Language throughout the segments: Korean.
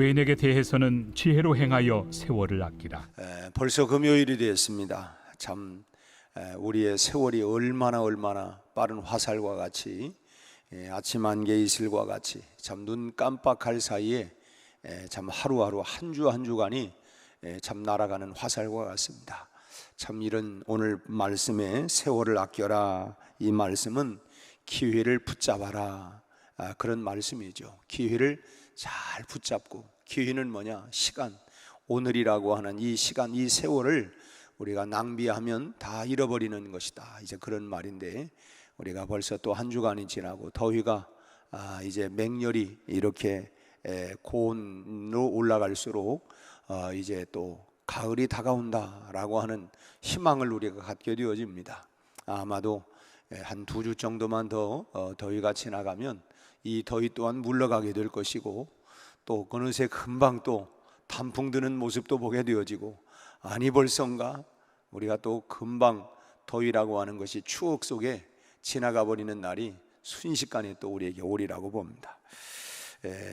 외인에게 대해서는 지혜로 행하여 세월을 아끼라. 벌써 금요일이 되었습니다. 참 우리의 세월이 얼마나 빠른 화살과 같이 아침 안개 이슬과 같이 참 눈 깜빡할 사이에 참 하루하루 한 주 한 주간이 참 날아가는 화살과 같습니다. 참 이런 오늘 말씀에 세월을 아껴라, 이 말씀은 기회를 붙잡아라, 그런 말씀이죠. 기회를 잘 붙잡고, 기회는 뭐냐? 시간, 오늘이라고 하는 이 시간, 이 세월을 우리가 낭비하면 다 잃어버리는 것이다, 이제 그런 말인데, 우리가 벌써 또 한 주간이 지나고 더위가 이제 맹렬히 이렇게 고온으로 올라갈수록 이제 또 가을이 다가온다라고 하는 희망을 우리가 갖게 되어집니다. 아마도 한 2주 정도만 더 더위가 지나가면 이 더위 또한 물러가게 될 것이고, 또 어느새 금방 또 단풍 드는 모습도 보게 되어지고, 아니 벌써인가 우리가 또 금방 더위라고 하는 것이 추억 속에 지나가 버리는 날이 순식간에 또 우리에게 오리라고 봅니다.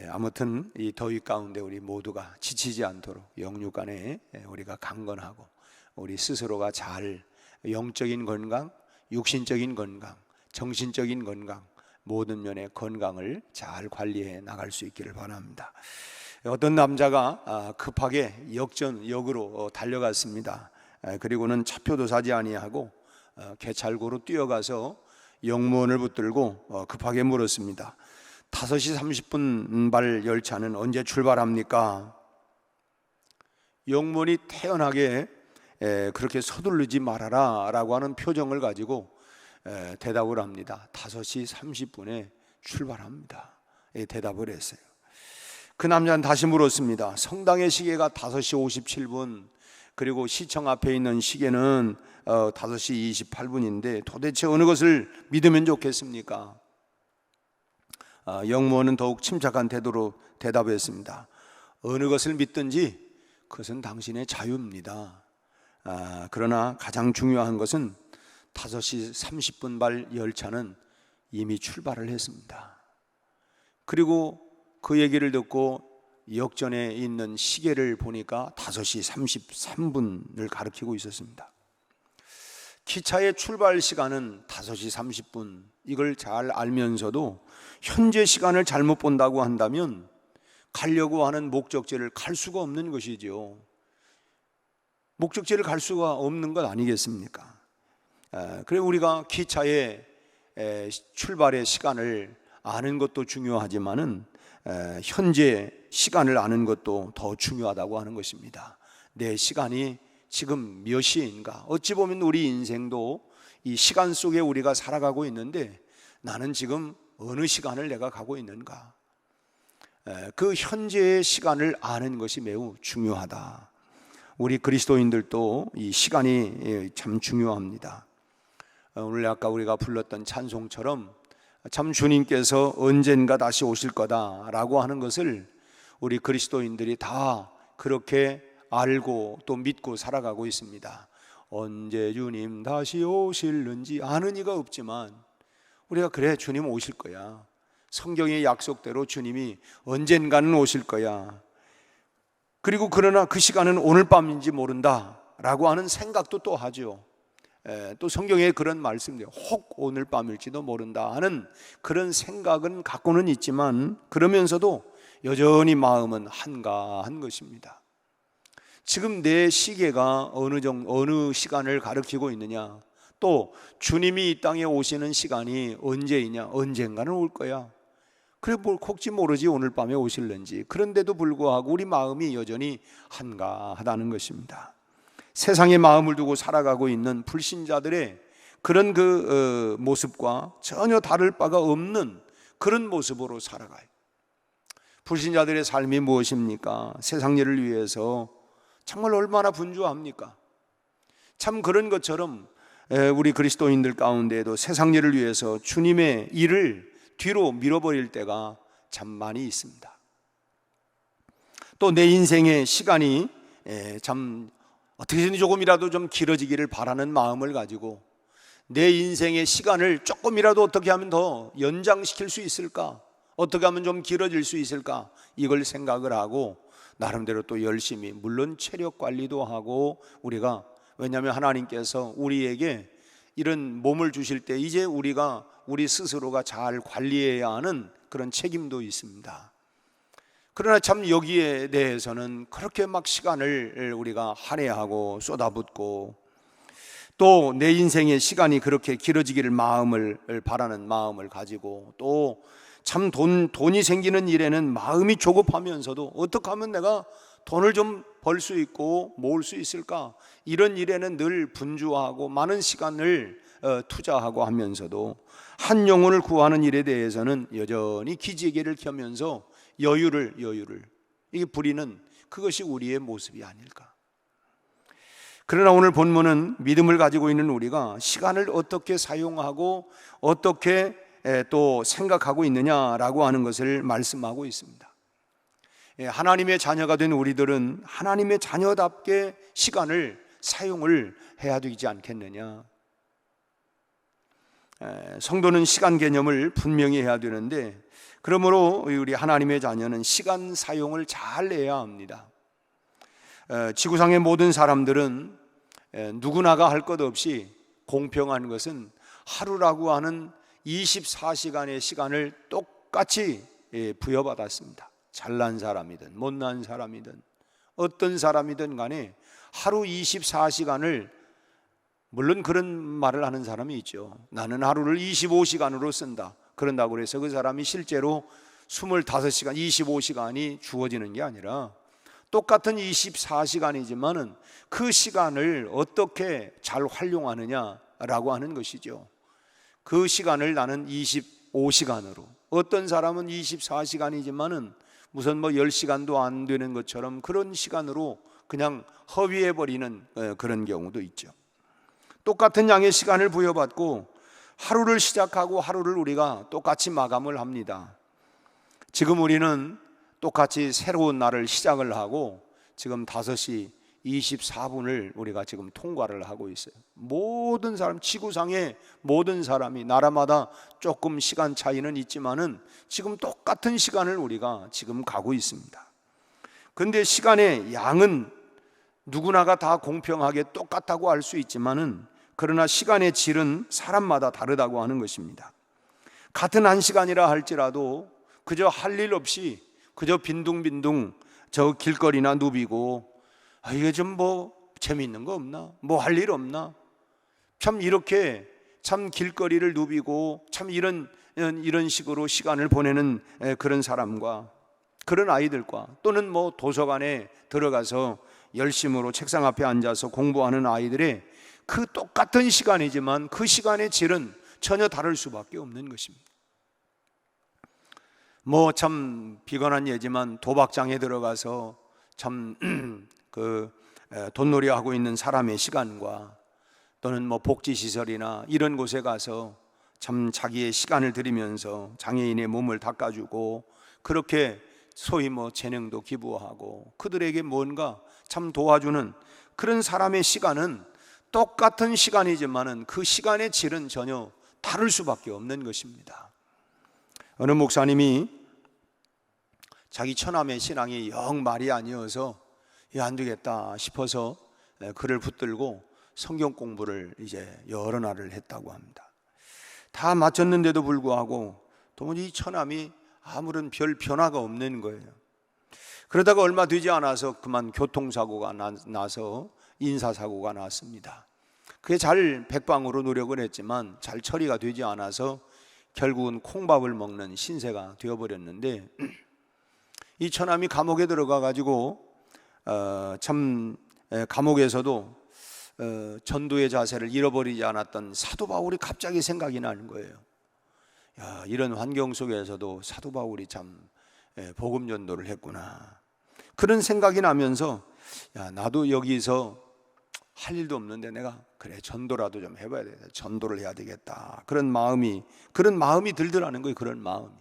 아무튼 이 더위 가운데 우리 모두가 지치지 않도록 영육간에 우리가 강건하고, 우리 스스로가 잘 영적인 건강, 육신적인 건강, 정신적인 건강, 모든 면의 건강을 잘 관리해 나갈 수 있기를 바랍니다. 어떤 남자가 급하게 역으로 달려갔습니다. 그리고는 차표도 사지 아니하고 개찰구로 뛰어가서 영무원을 붙들고 급하게 물었습니다. 5시 30분 발 열차는 언제 출발합니까? 영무원이 태연하게 그렇게 서두르지 말아라 라고 하는 표정을 가지고 대답을 합니다. 5시 30분에 출발합니다, 대답을 했어요. 그 남자는 다시 물었습니다. 성당의 시계가 5시 57분, 그리고 시청 앞에 있는 시계는 5시 28분인데 도대체 어느 것을 믿으면 좋겠습니까? 영무원은 더욱 침착한 태도로 대답했습니다. 어느 것을 믿든지 그것은 당신의 자유입니다. 그러나 가장 중요한 것은 5시 30분 발 열차는 이미 출발을 했습니다. 그리고 그 얘기를 듣고 역전에 있는 시계를 보니까 5시 33분을 가리키고 있었습니다. 기차의 출발 시간은 5시 30분, 이걸 잘 알면서도 현재 시간을 잘못 본다고 한다면 가려고 하는 목적지를 갈 수가 없는 것이죠. 목적지를 갈 수가 없는 것 아니겠습니까? 그래 우리가 기차의 출발의 시간을 아는 것도 중요하지만은 현재 시간을 아는 것도 더 중요하다고 하는 것입니다. 내 시간이 지금 몇 시인가? 어찌 보면 우리 인생도 이 시간 속에 우리가 살아가고 있는데, 나는 지금 어느 시간을 내가 가고 있는가? 그 현재의 시간을 아는 것이 매우 중요하다. 우리 그리스도인들도 이 시간이 참 중요합니다. 오늘 아까 우리가 불렀던 찬송처럼 참 주님께서 언젠가 다시 오실 거다라고 하는 것을 우리 그리스도인들이 다 그렇게 알고 또 믿고 살아가고 있습니다. 언제 주님 다시 오실는지 아는 이가 없지만 우리가 그래, 주님 오실 거야, 성경의 약속대로 주님이 언젠가는 오실 거야, 그리고 그러나 그 시간은 오늘 밤인지 모른다 라고 하는 생각도 또 하죠. 또 성경에 그런 말씀이에요. 혹 오늘 밤일지도 모른다 하는 그런 생각은 갖고는 있지만, 그러면서도 여전히 마음은 한가한 것입니다. 지금 내 시계가 어느 시간을 가리키고 있느냐, 또 주님이 이 땅에 오시는 시간이 언제이냐, 언젠가는 올 거야, 그래 뭘 혹시 모르지 오늘 밤에 오실는지. 그런데도 불구하고 우리 마음이 여전히 한가하다는 것입니다. 세상에 마음을 두고 살아가고 있는 불신자들의 그런 모습과 전혀 다를 바가 없는 그런 모습으로 살아가요. 불신자들의 삶이 무엇입니까? 세상 일을 위해서 정말 얼마나 분주합니까? 참 그런 것처럼 우리 그리스도인들 가운데에도 세상 일을 위해서 주님의 일을 뒤로 밀어버릴 때가 참 많이 있습니다. 또 내 인생의 시간이 참 어떻게든 조금이라도 좀 길어지기를 바라는 마음을 가지고 내 인생의 시간을 조금이라도 어떻게 하면 더 연장시킬 수 있을까, 어떻게 하면 좀 길어질 수 있을까? 이걸 생각을 하고 나름대로 또 열심히, 물론 체력 관리도 하고 우리가, 왜냐하면 하나님께서 우리에게 이런 몸을 주실 때 이제 우리 스스로가 잘 관리해야 하는 그런 책임도 있습니다. 그러나 참 여기에 대해서는 그렇게 막 시간을 우리가 할애하고 쏟아붓고, 또 내 인생의 시간이 그렇게 길어지기를 바라는 마음을 가지고, 또 참 돈이 생기는 일에는 마음이 조급하면서도 어떻게 하면 내가 돈을 좀 벌 수 있고 모을 수 있을까, 이런 일에는 늘 분주하고 많은 시간을 투자하고 하면서도 한 영혼을 구하는 일에 대해서는 여전히 기지개를 켜면서 여유를 이게 부리는, 그것이 우리의 모습이 아닐까. 그러나 오늘 본문은 믿음을 가지고 있는 우리가 시간을 어떻게 사용하고 어떻게 또 생각하고 있느냐라고 하는 것을 말씀하고 있습니다. 하나님의 자녀가 된 우리들은 하나님의 자녀답게 시간을 사용을 해야 되지 않겠느냐. 성도는 시간 개념을 분명히 해야 되는데, 그러므로 우리 하나님의 자녀는 시간 사용을 잘 해야 합니다. 지구상의 모든 사람들은 누구나가 할 것 없이 공평한 것은 하루라고 하는 24시간의 시간을 똑같이 부여받았습니다. 잘난 사람이든 못난 사람이든 어떤 사람이든 간에 하루 24시간을, 물론 그런 말을 하는 사람이 있죠. 나는 하루를 25시간으로 쓴다. 그런다고 해서 그 사람이 실제로 25시간, 25시간이 주어지는 게 아니라 똑같은 24시간이지만은 그 시간을 어떻게 잘 활용하느냐라고 하는 것이죠. 그 시간을 나는 25시간으로, 어떤 사람은 24시간이지만은 무슨 10시간도 안 되는 것처럼 그런 시간으로 그냥 허위해 버리는 그런 경우도 있죠. 똑같은 양의 시간을 부여받고 하루를 시작하고 하루를 우리가 똑같이 마감을 합니다. 지금 우리는 똑같이 새로운 날을 시작을 하고 지금 5시 24분을 우리가 지금 통과를 하고 있어요. 모든 사람, 지구상의 모든 사람이 나라마다 조금 시간 차이는 있지만은 지금 똑같은 시간을 우리가 지금 가고 있습니다. 그런데 시간의 양은 누구나가 다 공평하게 똑같다고 할 수 있지만은, 그러나 시간의 질은 사람마다 다르다고 하는 것입니다. 같은 한 시간이라 할지라도 그저 할 일 없이 그저 빈둥빈둥 저 길거리나 누비고, 이게 좀 재미있는 거 없나? 할 일 없나? 참 이렇게 참 길거리를 누비고 참 이런 식으로 시간을 보내는 그런 사람과, 그런 아이들과, 또는 도서관에 들어가서 열심으로 책상 앞에 앉아서 공부하는 아이들의 그 똑같은 시간이지만 그 시간의 질은 전혀 다를 수밖에 없는 것입니다. 참 비건한 예지만 도박장에 들어가서 참 돈놀이 하고 있는 사람의 시간과, 또는 복지시설이나 이런 곳에 가서 참 자기의 시간을 들이면서 장애인의 몸을 닦아주고, 그렇게 소위 재능도 기부하고 그들에게 뭔가 참 도와주는 그런 사람의 시간은 똑같은 시간이지만은 그 시간의 질은 전혀 다를 수밖에 없는 것입니다. 어느 목사님이 자기 처남의 신앙이 영 말이 아니어서 안 되겠다 싶어서 그를 붙들고 성경 공부를 이제 여러 날을 했다고 합니다. 다 마쳤는데도 불구하고 도무지 처남이 아무런 별 변화가 없는 거예요. 그러다가 얼마 되지 않아서 그만 교통사고가 나서 인사사고가 났습니다. 그게 잘 백방으로 노력을 했지만 잘 처리가 되지 않아서 결국은 콩밥을 먹는 신세가 되어버렸는데, 이 처남이 감옥에 들어가 가지고 참 감옥에서도 전도의 자세를 잃어버리지 않았던 사도 바울이 갑자기 생각이 나는 거예요. 이런 환경 속에서도 사도 바울이 참 복음 전도를 했구나, 그런 생각이 나면서 나도 여기서 할 일도 없는데 내가 전도라도 좀 해봐야 돼, 전도를 해야 되겠다, 그런 마음이 들더라는 거예요. 그런 마음이.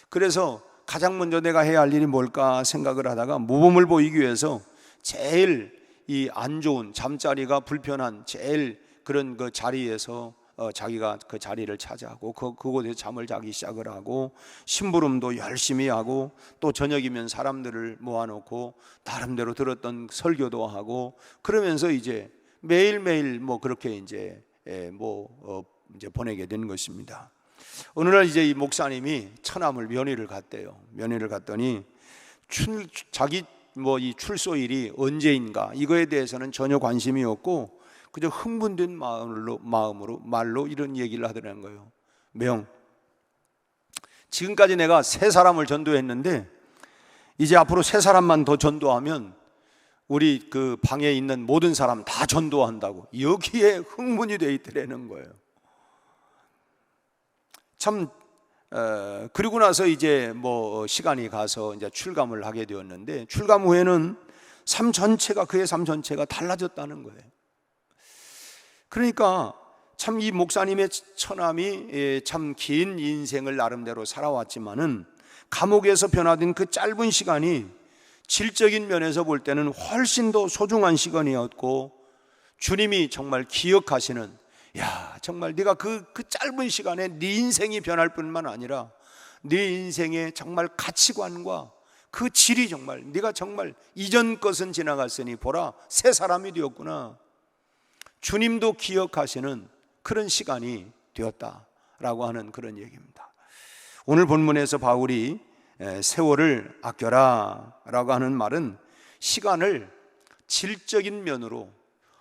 그래서 가장 먼저 내가 해야 할 일이 뭘까 생각을 하다가 모범을 보이기 위해서 제일 이 안 좋은, 잠자리가 불편한 제일 그런 그 자리에서 자기가 그 자리를 차지하고 그곳에서 잠을 자기 시작을 하고 심부름도 열심히 하고 또 저녁이면 사람들을 모아놓고 나름대로 들었던 설교도 하고 그러면서 이제 매일매일 뭐 그렇게 이제 이제 보내게 된 것입니다. 어느 날 이제 이 목사님이 처남을 면회를 갔대요. 면회를 갔더니 자기 이 출소일이 언제인가 이거에 대해서는 전혀 관심이 없고 그저 흥분된 말로 이런 얘기를 하더라는 거예요. 명, 지금까지 내가 3사람을 전도했는데 이제 앞으로 3사람만 더 전도하면 우리 그 방에 있는 모든 사람 다 전도한다고 여기에 흥분이 돼 있더라는 거예요. 참 그리고 나서 이제 시간이 가서 이제 출감을 하게 되었는데 출감 후에는 그의 삶 전체가 달라졌다는 거예요. 그러니까 참 이 목사님의 처남이 참 긴 인생을 나름대로 살아왔지만은 감옥에서 변화된 그 짧은 시간이 질적인 면에서 볼 때는 훨씬 더 소중한 시간이었고 주님이 정말 기억하시는 정말 네가 그 짧은 시간에 네 인생이 변할 뿐만 아니라 네 인생의 정말 가치관과 그 질이 정말 네가 정말 이전 것은 지나갔으니 보라 새 사람이 되었구나. 주님도 기억하시는 그런 시간이 되었다라고 하는 그런 얘기입니다. 오늘 본문에서 바울이 세월을 아껴라 라고 하는 말은 시간을 질적인 면으로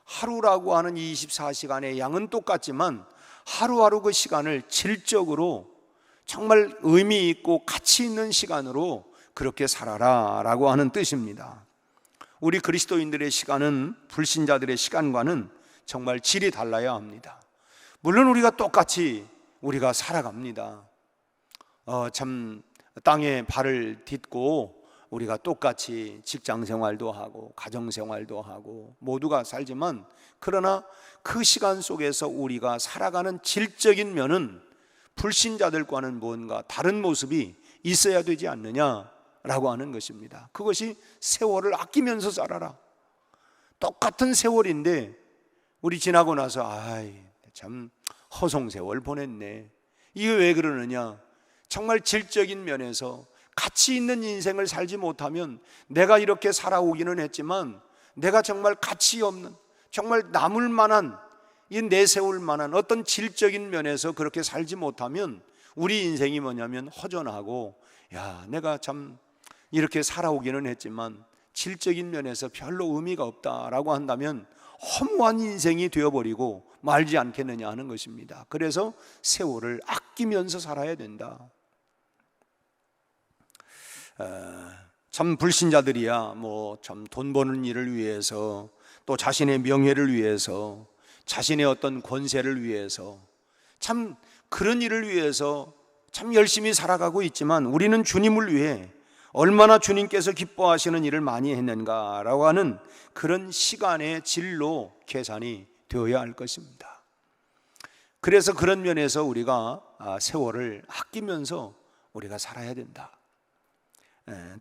하루라고 하는 24시간의 양은 똑같지만 하루하루 그 시간을 질적으로 정말 의미 있고 가치 있는 시간으로 그렇게 살아라 라고 하는 뜻입니다. 우리 그리스도인들의 시간은 불신자들의 시간과는 정말 질이 달라야 합니다. 물론 우리가 똑같이 우리가 살아갑니다. 참 땅에 발을 딛고 우리가 똑같이 직장생활도 하고 가정생활도 하고 모두가 살지만 그러나 그 시간 속에서 우리가 살아가는 질적인 면은 불신자들과는 뭔가 다른 모습이 있어야 되지 않느냐라고 하는 것입니다. 그것이 세월을 아끼면서 살아라. 똑같은 세월인데 우리 지나고 나서 참 허송세월 보냈네. 이게 왜 그러느냐? 정말 질적인 면에서 가치 있는 인생을 살지 못하면 내가 이렇게 살아오기는 했지만 내가 정말 가치 없는 정말 남을 만한 내세울 만한 어떤 질적인 면에서 그렇게 살지 못하면 우리 인생이 뭐냐면 허전하고 내가 참 이렇게 살아오기는 했지만 질적인 면에서 별로 의미가 없다라고 한다면 허무한 인생이 되어버리고 말지 않겠느냐 하는 것입니다. 그래서 세월을 아끼면서 살아야 된다. 참 불신자들이야 참 돈 버는 일을 위해서 또 자신의 명예를 위해서 자신의 어떤 권세를 위해서 참 그런 일을 위해서 참 열심히 살아가고 있지만 우리는 주님을 위해 얼마나 주님께서 기뻐하시는 일을 많이 했는가라고 하는 그런 시간의 질로 계산이 되어야 할 것입니다. 그래서 그런 면에서 우리가 세월을 아끼면서 우리가 살아야 된다.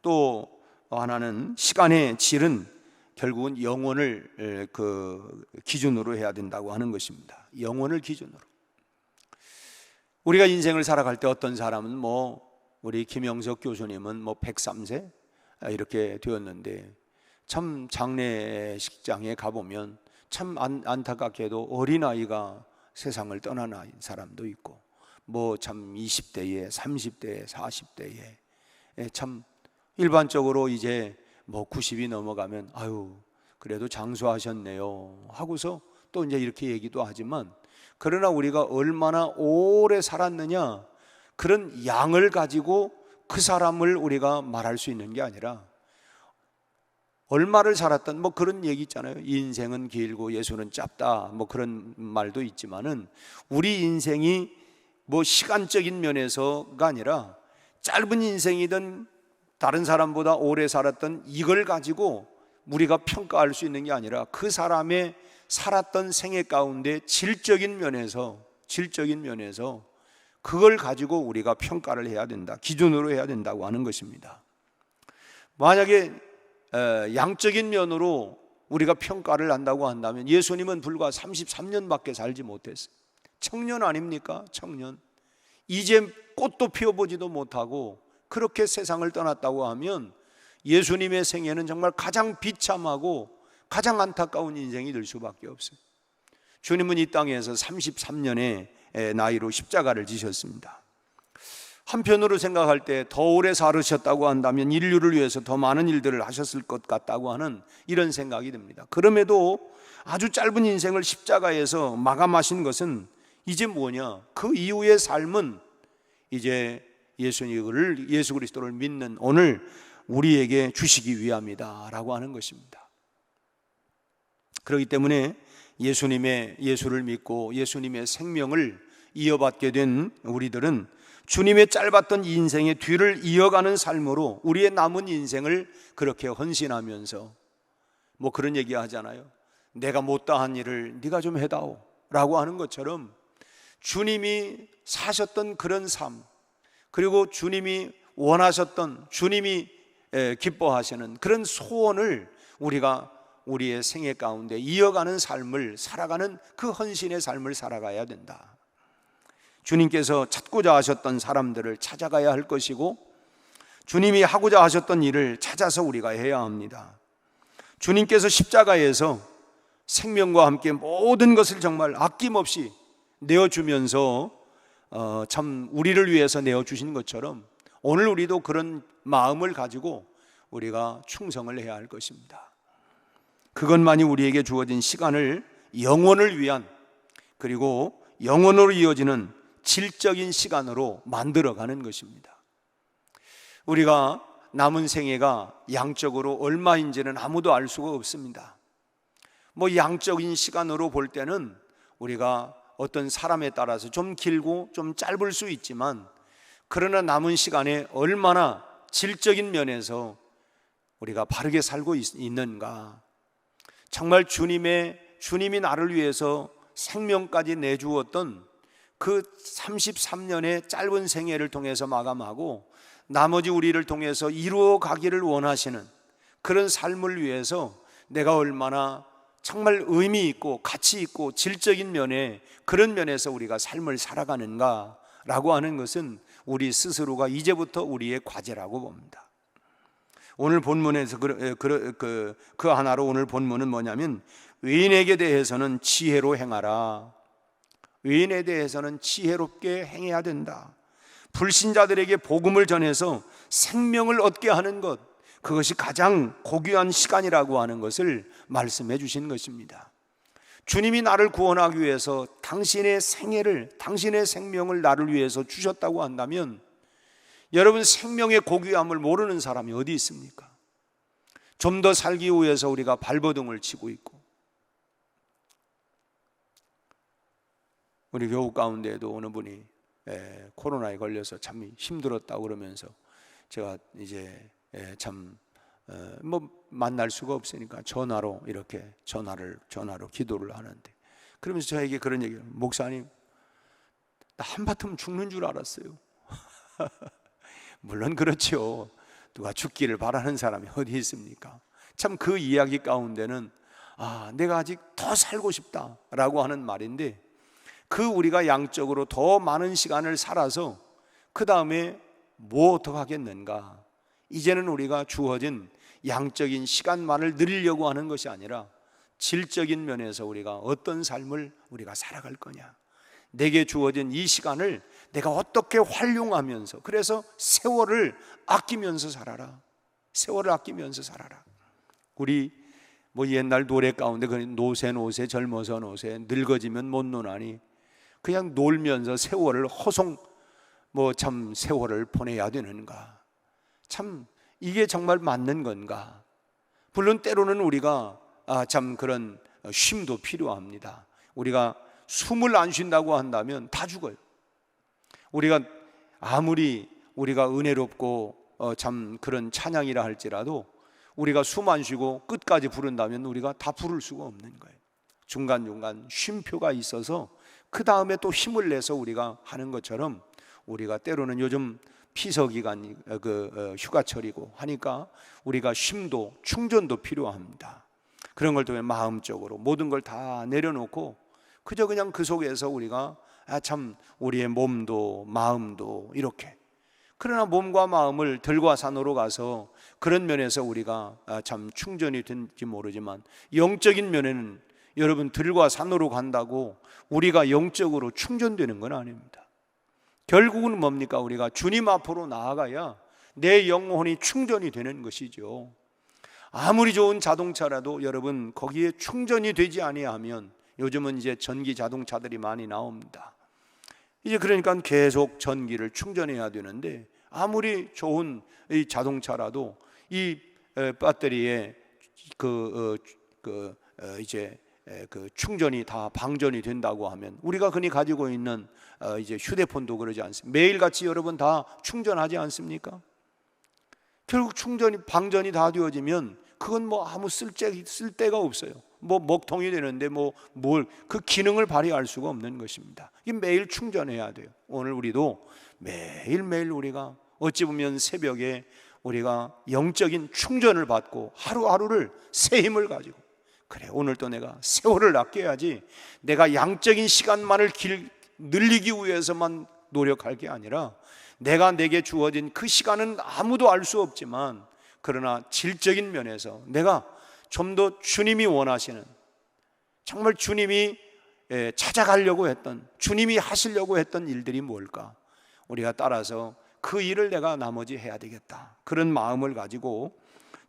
또 하나는 시간의 질은 결국은 영혼을 그 기준으로 해야 된다고 하는 것입니다. 영혼을 기준으로. 우리가 인생을 살아갈 때 어떤 사람은 우리 김영석 교수님은 103세 이렇게 되었는데 참 장례식장에 가보면 참 안타깝게도 어린아이가 세상을 떠난 사람도 있고 참 20대에 30대에 40대에 참 일반적으로 이제 90이 넘어가면 그래도 장수하셨네요 하고서 또 이제 이렇게 얘기도 하지만 그러나 우리가 얼마나 오래 살았느냐 그런 양을 가지고 그 사람을 우리가 말할 수 있는 게 아니라 얼마를 살았던 그런 얘기 있잖아요. 인생은 길고 예수는 짧다 그런 말도 있지만은 우리 인생이 시간적인 면에서가 아니라 짧은 인생이든 다른 사람보다 오래 살았던 이걸 가지고 우리가 평가할 수 있는 게 아니라 그 사람의 살았던 생애 가운데 질적인 면에서 그걸 가지고 우리가 평가를 해야 된다. 기준으로 해야 된다고 하는 것입니다. 만약에 양적인 면으로 우리가 평가를 한다고 한다면 예수님은 불과 33년밖에 살지 못했어요. 청년 아닙니까? 청년. 이제 꽃도 피워보지도 못하고 그렇게 세상을 떠났다고 하면 예수님의 생애는 정말 가장 비참하고 가장 안타까운 인생이 될 수밖에 없어요. 주님은 이 땅에서 33년의 나이로 십자가를 지셨습니다. 한편으로 생각할 때 더 오래 살으셨다고 한다면 인류를 위해서 더 많은 일들을 하셨을 것 같다고 하는 이런 생각이 듭니다. 그럼에도 아주 짧은 인생을 십자가에서 마감하신 것은 이제 뭐냐? 그 이후의 삶은 이제 예수 그리스도를 믿는 오늘 우리에게 주시기 위함이다 라고 하는 것입니다. 그렇기 때문에 예수를 믿고 예수님의 생명을 이어받게 된 우리들은 주님의 짧았던 인생의 뒤를 이어가는 삶으로 우리의 남은 인생을 그렇게 헌신하면서 뭐 그런 얘기 하잖아요. 내가 못다한 일을 네가 좀 해다오 라고 하는 것처럼 주님이 사셨던 그런 삶, 그리고 주님이 원하셨던, 주님이 기뻐하시는 그런 소원을 우리가 우리의 생애 가운데 이어가는 삶을 살아가는 그 헌신의 삶을 살아가야 된다. 주님께서 찾고자 하셨던 사람들을 찾아가야 할 것이고 주님이 하고자 하셨던 일을 찾아서 우리가 해야 합니다. 주님께서 십자가에서 생명과 함께 모든 것을 정말 아낌없이 내어주면서 참 우리를 위해서 내어주신 것처럼 오늘 우리도 그런 마음을 가지고 우리가 충성을 해야 할 것입니다. 그것만이 우리에게 주어진 시간을 영원을 위한, 그리고 영원으로 이어지는 질적인 시간으로 만들어가는 것입니다. 우리가 남은 생애가 양적으로 얼마인지는 아무도 알 수가 없습니다. 뭐 양적인 시간으로 볼 때는 우리가 어떤 사람에 따라서 좀 길고 좀 짧을 수 있지만, 그러나 남은 시간에 얼마나 질적인 면에서 우리가 바르게 살고 있는가, 정말 주님이 나를 위해서 생명까지 내주었던 그 33년의 짧은 생애를 통해서 마감하고 나머지 우리를 통해서 이루어 가기를 원하시는 그런 삶을 위해서 내가 얼마나 정말 의미 있고 가치 있고 질적인 면에, 그런 면에서 우리가 삶을 살아가는가 라고 하는 것은 우리 스스로가 이제부터 우리의 과제라고 봅니다. 오늘 본문에서 그 하나로 오늘 본문은 뭐냐면, 의인에게 대해서는 지혜로 행하라. 의인에 대해서는 지혜롭게 행해야 된다. 불신자들에게 복음을 전해서 생명을 얻게 하는 것, 그것이 가장 고귀한 시간이라고 하는 것을 말씀해 주신 것입니다. 주님이 나를 구원하기 위해서 당신의 생명을 나를 위해서 주셨다고 한다면, 여러분, 생명의 고귀함을 모르는 사람이 어디 있습니까? 좀 더 살기 위해서 우리가 발버둥을 치고 있고, 우리 교우 가운데에도 어느 분이 코로나에 걸려서 참 힘들었다고 그러면서 제가 이제 뭐 만날 수가 없으니까 전화로 기도를 하는데, 그러면서 저에게 그런 얘기를, 목사님, 나 한바탕 죽는 줄 알았어요. 물론 그렇죠. 누가 죽기를 바라는 사람이 어디 있습니까? 참 그 이야기 가운데는 내가 아직 더 살고 싶다라고 하는 말인데, 그 우리가 양적으로 더 많은 시간을 살아서 그 다음에 뭐 어떡하겠는가, 이제는 우리가 주어진 양적인 시간만을 누리려고 하는 것이 아니라 질적인 면에서 우리가 어떤 삶을 우리가 살아갈 거냐, 내게 주어진 이 시간을 내가 어떻게 활용하면서, 그래서 세월을 아끼면서 살아라. 세월을 아끼면서 살아라. 우리 뭐 옛날 노래 가운데 노세 젊어서 노세, 늙어지면 못 노나니, 그냥 놀면서 세월을 세월을 보내야 되는가? 참 이게 정말 맞는 건가? 물론 때로는 우리가 그런 쉼도 필요합니다. 우리가 숨을 안 쉰다고 한다면 다 죽어요. 우리가 아무리 우리가 은혜롭고 그런 찬양이라 할지라도 우리가 숨 안 쉬고 끝까지 부른다면 우리가 다 부를 수가 없는 거예요. 중간중간 쉼표가 있어서 그 다음에 또 힘을 내서 우리가 하는 것처럼, 우리가 때로는 요즘 피서기간 휴가철이고 하니까 우리가 쉼도 충전도 필요합니다. 그런 걸 통해 마음적으로 모든 걸 다 내려놓고 그저 그냥 그 속에서 우리가 참 우리의 몸도 마음도 이렇게. 그러나 몸과 마음을 들과 산으로 가서 그런 면에서 우리가 참 충전이 된지 모르지만, 영적인 면에는 여러분 들과 산으로 간다고 우리가 영적으로 충전되는 건 아닙니다. 결국은 뭡니까? 우리가 주님 앞으로 나아가야 내 영혼이 충전이 되는 것이죠. 아무리 좋은 자동차라도 여러분 거기에 충전이 되지 아니하면, 요즘은 이제 전기 자동차들이 많이 나옵니다. 이제 그러니까 계속 전기를 충전해야 되는데, 아무리 좋은 이 자동차라도 이 배터리에 이제 그 충전이 다 방전이 된다고 하면, 우리가 흔히 가지고 있는 이제 휴대폰도 그러지 않습니까? 매일같이 여러분 다 충전하지 않습니까? 결국 충전이 방전이 다 되어지면 그건 뭐 아무 쓸데가 없어요. 뭐 먹통이 되는데 뭘 그 기능을 발휘할 수가 없는 것입니다. 이 매일 충전해야 돼요. 오늘 우리도 매일매일 우리가 어찌 보면 새벽에 우리가 영적인 충전을 받고 하루하루를 새 힘을 가지고, 그래 오늘도 내가 세월을 아껴야지, 내가 양적인 시간만을 늘리기 위해서만 노력할 게 아니라, 내게 주어진 그 시간은 아무도 알 수 없지만, 그러나 질적인 면에서 내가 좀 더 주님이 원하시는, 정말 주님이 찾아가려고 했던, 주님이 하시려고 했던 일들이 뭘까? 우리가 따라서 그 일을 내가 나머지 해야 되겠다, 그런 마음을 가지고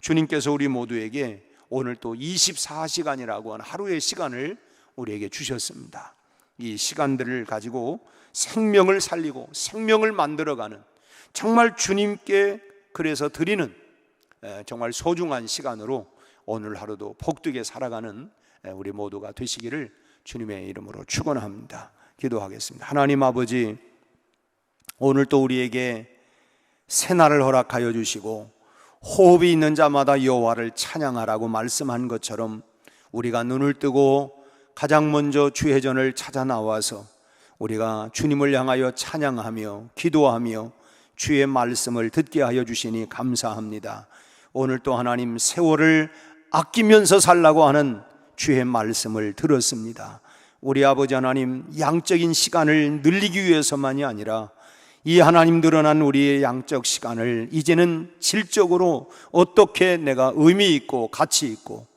주님께서 우리 모두에게 오늘 또 24시간이라고 하는 하루의 시간을 우리에게 주셨습니다. 이 시간들을 가지고 생명을 살리고 생명을 만들어가는, 정말 주님께 그래서 드리는 정말 소중한 시간으로 오늘 하루도 복되게 살아가는 우리 모두가 되시기를 주님의 이름으로 축원합니다. 기도하겠습니다. 하나님 아버지, 오늘 또 우리에게 새날을 허락하여 주시고 호흡이 있는 자마다 여호와를 찬양하라고 말씀한 것처럼, 우리가 눈을 뜨고 가장 먼저 주회전을 찾아 나와서 우리가 주님을 향하여 찬양하며 기도하며 주의 말씀을 듣게 하여 주시니 감사합니다. 오늘 또 하나님, 세월을 아끼면서 살라고 하는 주의 말씀을 들었습니다. 우리 아버지 하나님, 양적인 시간을 늘리기 위해서만이 아니라 이 하나님 드러난 우리의 양적 시간을 이제는 질적으로 어떻게 내가 의미 있고 가치 있고,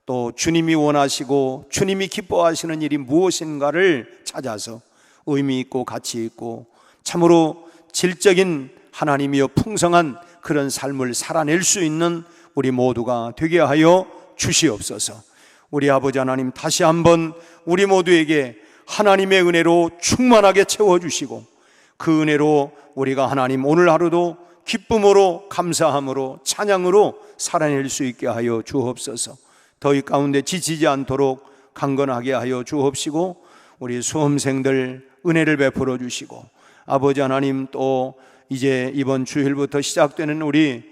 또 주님이 원하시고 주님이 기뻐하시는 일이 무엇인가를 찾아서 의미 있고 가치 있고 참으로 질적인 하나님이여 풍성한 그런 삶을 살아낼 수 있는 우리 모두가 되게 하여 주시옵소서. 우리 아버지 하나님, 다시 한번 우리 모두에게 하나님의 은혜로 충만하게 채워주시고, 그 은혜로 우리가 하나님 오늘 하루도 기쁨으로 감사함으로 찬양으로 살아낼 수 있게 하여 주옵소서. 더위 가운데 지치지 않도록 강건하게 하여 주옵시고, 우리 수험생들 은혜를 베풀어 주시고, 아버지 하나님 또 이제 이번 주일부터 시작되는 우리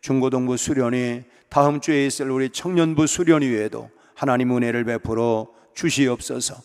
중고등부 수련회, 다음 주에 있을 우리 청년부 수련회에도 하나님 은혜를 베풀어 주시옵소서.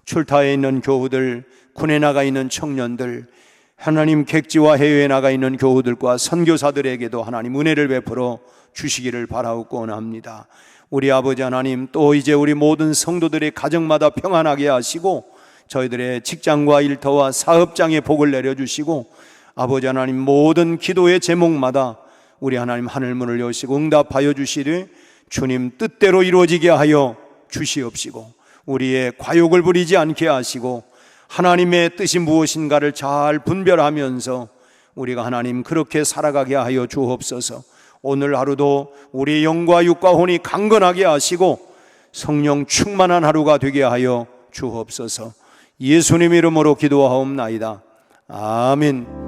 출타에 있는 교우들, 군에 나가 있는 청년들, 하나님 객지와 해외에 나가 있는 교우들과 선교사들에게도 하나님 은혜를 베풀어 주시기를 바라옵고 원합니다. 우리 아버지 하나님, 또 이제 우리 모든 성도들의 가정마다 평안하게 하시고, 저희들의 직장과 일터와 사업장에 복을 내려주시고, 아버지 하나님 모든 기도의 제목마다 우리 하나님 하늘문을 여시고 응답하여 주시되 주님 뜻대로 이루어지게 하여 주시옵시고, 우리의 과욕을 부리지 않게 하시고 하나님의 뜻이 무엇인가를 잘 분별하면서 우리가 하나님 그렇게 살아가게 하여 주옵소서. 오늘 하루도 우리의 영과 육과 혼이 강건하게 하시고 성령 충만한 하루가 되게 하여 주옵소서. 예수님 이름으로 기도하옵나이다. 아멘.